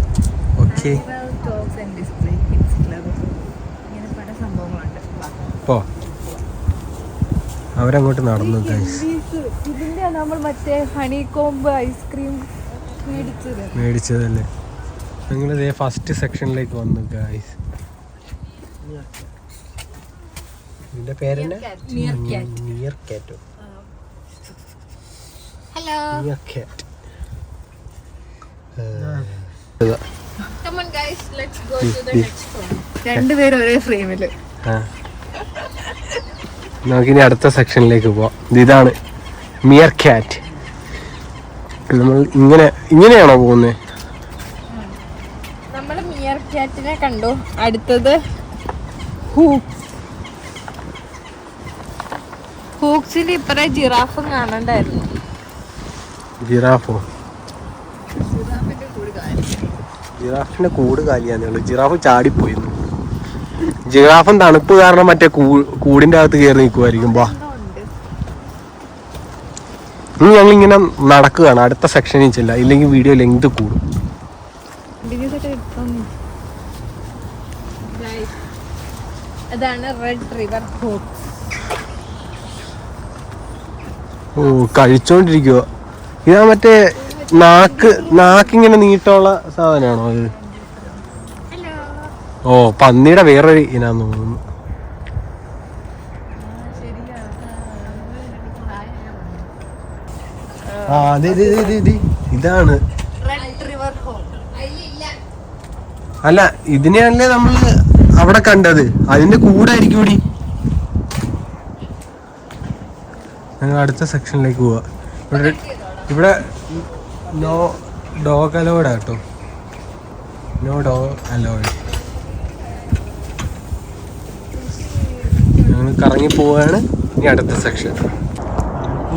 Talks and display kids club, ഇങ്ങനെ പല സംഭവങ്ങളുണ്ട്. അവരങ്ങോട്ട് നടന്നു ഗൈസ്. ഇതിന്റെ നമ്മൾ മറ്റേ ഹണി കോംബ് ഐസ്ക്രീം മേടിച്ചതല്ലേ. ഞങ്ങളിതേ ഫസ്റ്റ് സെക്ഷനിലേക്ക് വന്നു ഗൈസ്. ഇതിന്റെ പേരെന്നെ മിയർ കാറ്റോ. ഹലോ. മിയർ കാറ്റ്. Come on guys, let's go to the next one. രണ്ടുപേരും ഒരേ ഫ്രെയിമില്. നമുക്കിനി അടുത്ത സെക്ഷനിലേക്ക് പോവാം. ഇതാണ് മിയർ കാറ്റ്. നമ്മൾ ഇങ്ങനെയാണോ പോകുന്നത്? നമ്മൾ മിയർ കാറ്റിനെ കണ്ടു. അടുത്തത് ഹൂക്സിൽ ഇപ്പറേ ജിറാഫും കാണണ്ടായിരുന്നു. ജിറാഫോ? ജിറാഫിന്റെ കൂട് കാലിയാന്നുള്ളു. ജിറാഫ് ചാടിപ്പോയി. ജിറാഫും തണുപ്പ് കാരണം മറ്റേ കൂടിന്റെ അകത്ത് കയറി നിൽക്കുമായിരിക്കും. ഞങ്ങളിങ്ങനെ നടക്കുകയാണ്. അടുത്ത സെക്ഷനിൽ ചെല്ല, ഇല്ലെങ്കിൽ വീഡിയോ ലെങ്ത് കൂടും. അതാണ് റെഡ് റിവർ ഹോക്സ്. കഴിച്ചോണ്ടിരിക്കുക. ഇതാ മറ്റേ നാക്കിങ്ങനെ നീട്ടമുള്ള സാധനമാണോ അത്? പന്നിയുടെ വേറൊരു ഇനാന്ന് തോന്നുന്നു. ഇതാണ്. അല്ല, ഇതിനെയല്ലേ നമ്മള് അവിടെ കണ്ടത്. അതിന്റെ കൂടായിരിക്കും കൂടി. ഞങ്ങൾ അടുത്ത സെക്ഷനിലേക്ക് പോവാ. ഇവിടെ നോ ഡോഗ് അലോഡ് ആട്ടോ. No dog allowed. ഞങ്ങൾ കറങ്ങി പോവാണ്. ഇനി അടുത്ത സെക്ഷൻ.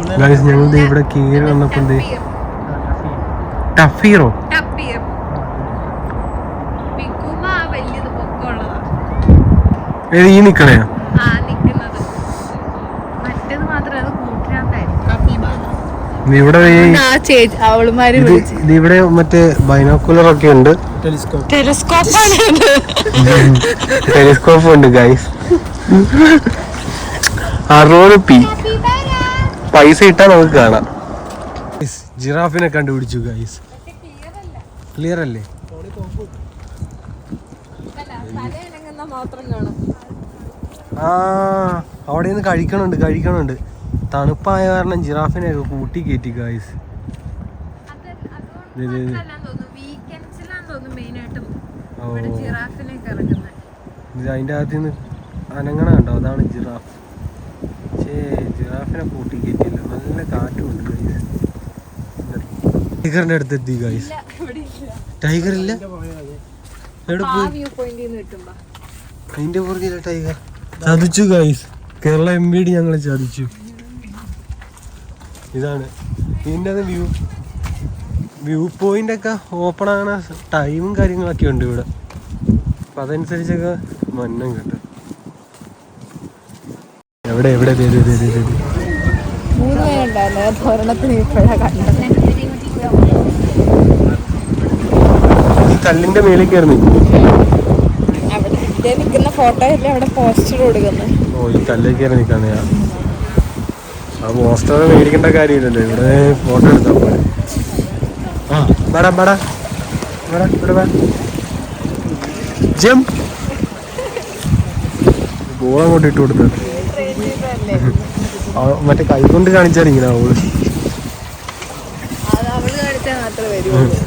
ഞങ്ങൾ ഇവിടെ കീഴ് വന്നപ്പോ ടഫീറോ? ഈ നിക്കണയാ? ഇവിടെ മറ്റേ ബൈനോക്കുലർ ഒക്കെ ഉണ്ട്. ടെലിസ്കോപ്പ് ഉണ്ട് ഗൈസ്. 60 പൈസ ഇട്ടാ നമുക്ക് കാണാം. ജിറാഫിനെ കണ്ടുപിടിച്ചു ഗൈസ്. ക്ലിയർ അല്ലേ? അവിടെ നിന്ന് കഴിക്കണുണ്ട്. തണുപ്പായ കാരണം ജിറാഫിനെ ഒക്കെ കൂട്ടി കയറ്റി ഗൈസ്. അതിന്റെ അകത്ത് നിന്ന് അനങ്ങണ കണ്ടോ? അതാണ് ജിറാഫ്. ജിറാഫിനെ കൂട്ടി കയറ്റില്ല. നല്ല കാറ്റുണ്ട് ഗൈസ്. ടൈഗറിന്റെ അടുത്തെത്തി ഗൈസ്. ടൈഗർ ഇല്ല. അതിന്റെ പുറകില്ല ടൈഗർ. ചതിച്ചു ഗൈസ്. കേരള MVD ഞങ്ങളെ ചതിച്ചു. ഇതാണ് ഇതിൻ്റെ വ്യൂ പോയിന്റ് ഒക്കെ ഓപ്പൺ ആകണ ടൈമും കാര്യങ്ങളൊക്കെ ഉണ്ട് ഇവിടെ. അപ്പം അതനുസരിച്ചൊക്കെ മന്നം കിട്ടും. എവിടെ ഈ കല്ലിന്റെ മേളിൽ കയറി ഫോട്ടോ അവിടെ പോസ്റ്റർ കൊടുക്കുന്നത്. ഈ കല്ലിൽ കയറി നിൽക്കാന്ന്. ആ പോസ്റ്റർ മേടിക്കേണ്ട കാര്യമില്ലല്ലോ. ഇവിടെ ഫോട്ടോ എടുത്താൽ പോലെ. ബോൾ അങ്ങോട്ട് ഇട്ട് കൊടുത്തത് മറ്റേ കൈ കൊണ്ട് കാണിച്ചാൽ ഇങ്ങനെ അവള് അത് അവള് കാണിച്ചാൽ മാത്രമേ വരുള്ളൂ.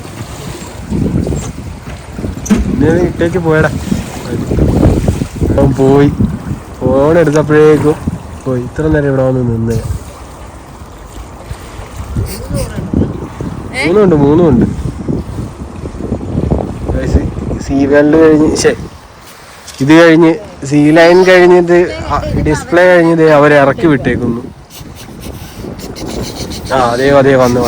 പിന്നെ ഇട്ടേക്ക് പോയടാ. അവൻ പോയി, ഫോൺ എടുത്തപ്പോഴേക്കും പോയി. ഇത്ര നേരം ഇവിടെ വന്ന് നിന്ന്. മൂന്നുണ്ട്. സി വേൾഡ് കഴിഞ്ഞ് ഇത് കഴിഞ്ഞ് സി ലൈൻ കഴിഞ്ഞത് ഡിസ്പ്ലേ കഴിഞ്ഞത് അവരെ ഇറക്കി വിട്ടേക്കുന്നു. അതേ വന്ന്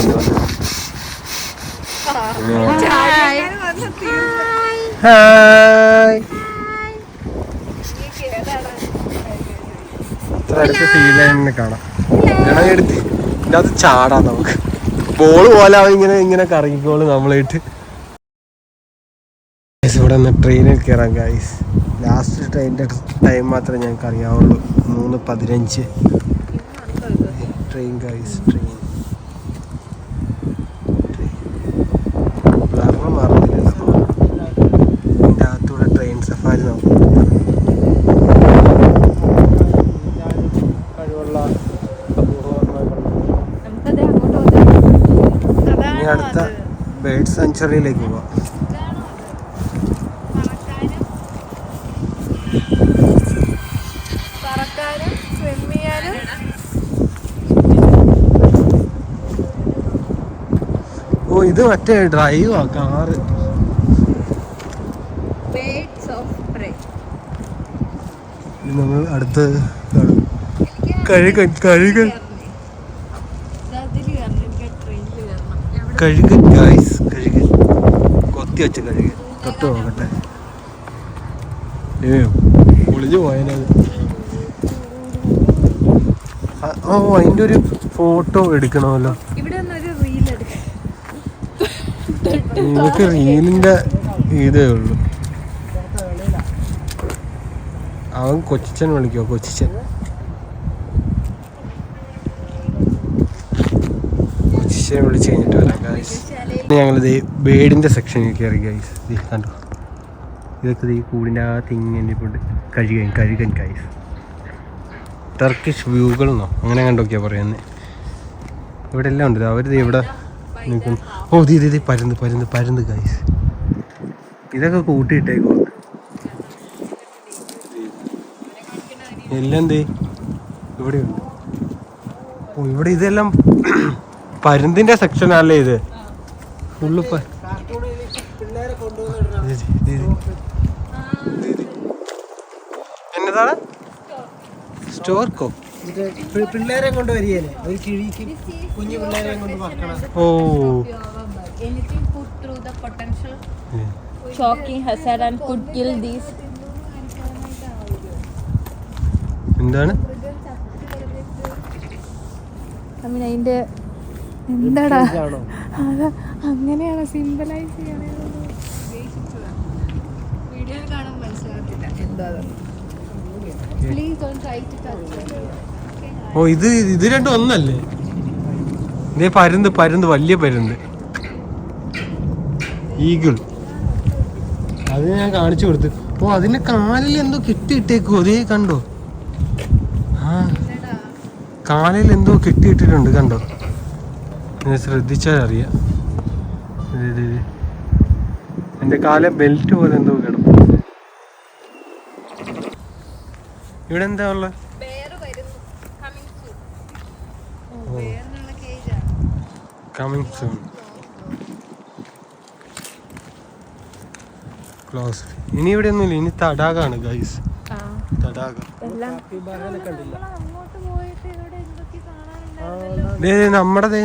ഹായ്. അടുത്ത സി ലൈനിനെ കാണാം. എടുത്ത് ഇതിൻ്റെ അത് ചാടാം നമുക്ക്. ബോള് പോലെ അവൻ ഇങ്ങനെ കറങ്ങിക്കോളൂ നമ്മളായിട്ട്. ഇവിടെ നിന്ന് ട്രെയിനിൽ കയറാം ഗൈസ്. ലാസ്റ്റ് ട്രെയിനിൻ്റെ ടൈം മാത്രമേ ഞങ്ങൾക്ക് അറിയാവുള്ളൂ. 3:15 ട്രെയിൻ ഗൈസ്. കാരണം മറന്നില്ല. ഇതിൻ്റെ അകത്തൂടെ ട്രെയിൻ സഫാരി നമുക്ക് കഴിവുള്ള ഇനി അടുത്ത ബേർഡ് സെഞ്ചുറിയിലേക്ക് പോവാം. ഓ ഇത് മറ്റേ ഡ്രൈവാ കാറ്. നമ്മൾ അടുത്ത് കഴുകൻ ഗൈസ്. കഴുകൻ കൊത്തി വെച്ച കഴുകൻ. തൊട്ട് നോക്കട്ടെ. ഒളിഞ്ഞു പോയാലത്. ഓ അതിൻ്റെ ഒരു ഫോട്ടോ എടുക്കണമല്ലോ. നിങ്ങൾക്ക് റീലിൻ്റെ ഇതേ ഉള്ളൂ. അവൻ കൊച്ചിച്ചൻ വിളിക്കോ? കൊച്ചിച്ചൻ വിളിച്ച് കഴിഞ്ഞിട്ട് വരാം ഗൈസ്. ഞങ്ങളിത് ബേഡിൻ്റെ സെക്ഷനിൽ കയറി ഗൈസ്. കണ്ടോ, ഇതൊക്കെ ഈ കൂടിൻ്റെ അകത്ത് ഇങ്ങനെ പോയിട്ട് കഴുകൻ ഗൈസ്. ടർക്കിഷ് വ്യൂകളെന്നോ അങ്ങനെ കണ്ടൊക്കെയാണ് പറയുന്നത്. ഇവിടെ എല്ലാം ഉണ്ട്. അവരിത് ഇവിടെ നിൽക്കുന്നു. ഓ ഇത് പരുന്ത് ഗൈസ്. ഇതൊക്കെ കൂട്ടിയിട്ടേക്കോ എല്ലാം. എന്തേ ഇവിടെയുണ്ട്. ഓ ഇവിടെ ഇതെല്ലാം പരുന്തിൻ്റെ സെക്ഷനല്ലേ ഇത് ഫുള്ള്. എന്നതാണ് സ്റ്റോർക്കോ? പിള്ളേരെ കൊണ്ട് വരികയല്ലേ ഒരു കിഴിക്ക് കുഞ്ഞു പിള്ളേരെ കൊണ്ട് മക്കളെ. ഓ എന്താണ് അതിന്റെ എന്താടാ അങ്ങനെയാണോ സിംബലൈസ് ചെയ്യണേ? വീഡിയോയിൽ കാണാൻ മനസ്സിലാകത്തില്ല എന്താ. ഓ ഇത് രണ്ടും ഒന്നല്ലേ? ഇതേ പരുന്ത് വലിയ പരുന്ത് ഈഗിൾ. അത് ഞാൻ കാണിച്ചു കൊടുത്തു. ഓ അതിന്റെ കാലിൽ എന്തോ കെട്ടിയിട്ടേക്കോ? അതേ കണ്ടോ? ആ കാലിൽ എന്തോ കെട്ടിയിട്ടിട്ടുണ്ട് കണ്ടോ? ശ്രദ്ധിച്ചാൽ അറിയാം. എന്റെ കാല ബെൽറ്റ് പോലെ എന്തോ കിടക്കും. ഇവിടെ എന്താ ഉള്ള? Coming soon. ക്ലോസ്. ഇനി ഇവിടെ ഒന്നുമില്ല. ഇനി തടാകാണ് ഗൈസ്. തടാകം. നമ്മുടെ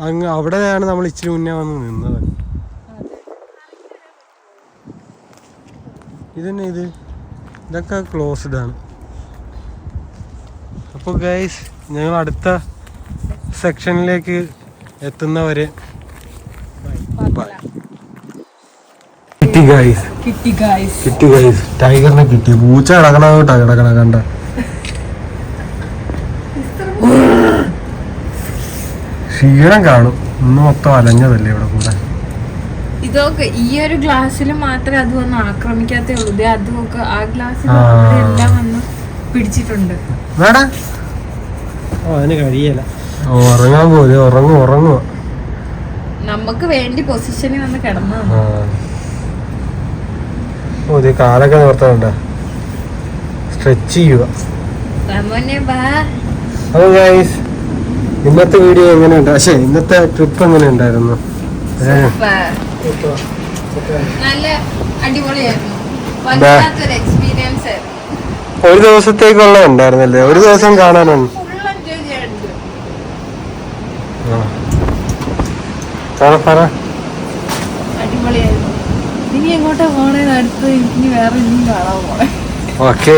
അങ്ങ് അവിടെയാണ് നമ്മൾ ഇച്ചിരി മുന്നേ വന്ന് നിന്നത്. ഇതന്നെ ഇതൊക്കെ ക്ലോസ്ഡ് ആണ്. അപ്പോൾ ഗൈസ് ഞങ്ങൾ അടുത്ത സെക്ഷനിലേക്ക് എത്തുന്നവരെ കിട്ടി ഗൈസ്. ടൈഗറിനെ കിട്ടി. പൂച്ച കിടക്കണ കണ്ട. ക്ഷീണം കാണും. ഇന്ന് മൊത്തം അലഞ്ഞതല്ലേ ഇവിടെ കൂടെ. ഇതൊക്കെ ഈ ഒരു ഗ്ലാസ്സിൽ മാത്രമേ അത് വന്ന് ആക്രമിക്കാത്തേ ഉള്ളൂ. അതൊക്കെ ആ ഗ്ലാസ്സിൽ എല്ലാം വന്ന് പിടിച്ചിട്ടുണ്ട്. വേടാ അതിന് കഴിയല. ഉറങ്ങാൻ പോലെ ഉറങ്ങുക. നമുക്ക് വേണ്ടി പൊസിഷനിൽ വന്ന് കിടന്നു. കാലൊക്കെ നിർത്തണ്ട, സ്ട്രെച്ച് ചെയ്യുക. അപ്പൊ ഗൈസ്, ഇന്നത്തെ വീഡിയോ എങ്ങനെയുണ്ട്? പക്ഷേ ഇന്നത്തെ ട്രിപ്പ് എങ്ങനെ ഉണ്ടായിരുന്നു? നല്ല അടിപൊളിയായിരുന്നു. വല്ലാത്തൊരു എക്സ്പീരിയൻസ് ആയിരുന്നു. ഒരു ദിവസത്തേക്കുള്ള ഉണ്ടായിരുന്നല്ലേ? ഒരു ദിവസം കാണാനുണ്ട്. ഫുൾ എൻജോയ് ചെയ്യാനുണ്ട്. അടിപൊളിയായിരുന്നു. ഇനി എങ്ങോട്ടാ പോണേ? അടുത്ത് ഇനി വേറെ ഇനിയും കാണാൻ പോണേ. ഓക്കെ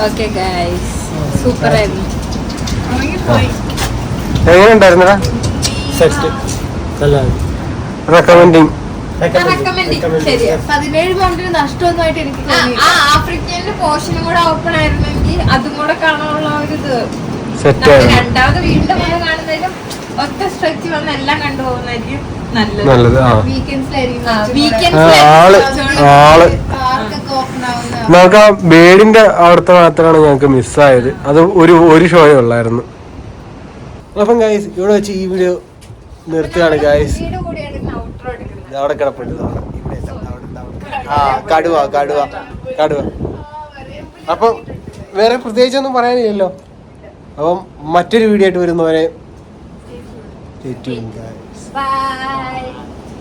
ഓക്കെ ഗൈസ്, സൂപ്പർ ആയിരുന്നു. എങ്ങനെ ഉണ്ടായിരുന്നടാ? റെക്കമെൻഡിങ്. 17 പൗണ്ടിന് നഷ്ടമൊന്നുമായിട്ട് എനിക്ക് തോന്നി. ആഫ്രിക്കയിലെ പോർഷനും കൂടെ ഓപ്പൺ ആയിരുന്നെങ്കിൽ അതും കൂടെ കാണാനുള്ള ഒരു ഇത് സെറ്റ് രണ്ടാമത് വീണ്ടും വന്ന് കാണുന്നതിലും ഒറ്റ സ്ട്രെച്ച് വന്ന് എല്ലാം കണ്ടുപോകുന്നതായിരിക്കും നല്ലത്. ആള് നമുക്ക് ആ ബേഡിന്റെ അവിടുത്തെ മാത്രമാണ് ഞങ്ങൾക്ക് മിസ്സായത്. അത് ഒരു ഷോയേ ഉള്ളായിരുന്നു. അപ്പം ഗൈസ്, ഇവിടെ വെച്ച് ഈ വീഡിയോ നിർത്തുകയാണ് ഗൈസ്. അവിടെ കിടപ്പുണ്ട്. കടുവ. അപ്പം വേറെ പ്രത്യേകിച്ചൊന്നും പറയാനില്ലല്ലോ. അപ്പം മറ്റൊരു വീഡിയോ ആയിട്ട് വരുന്നവരെ ബൈ.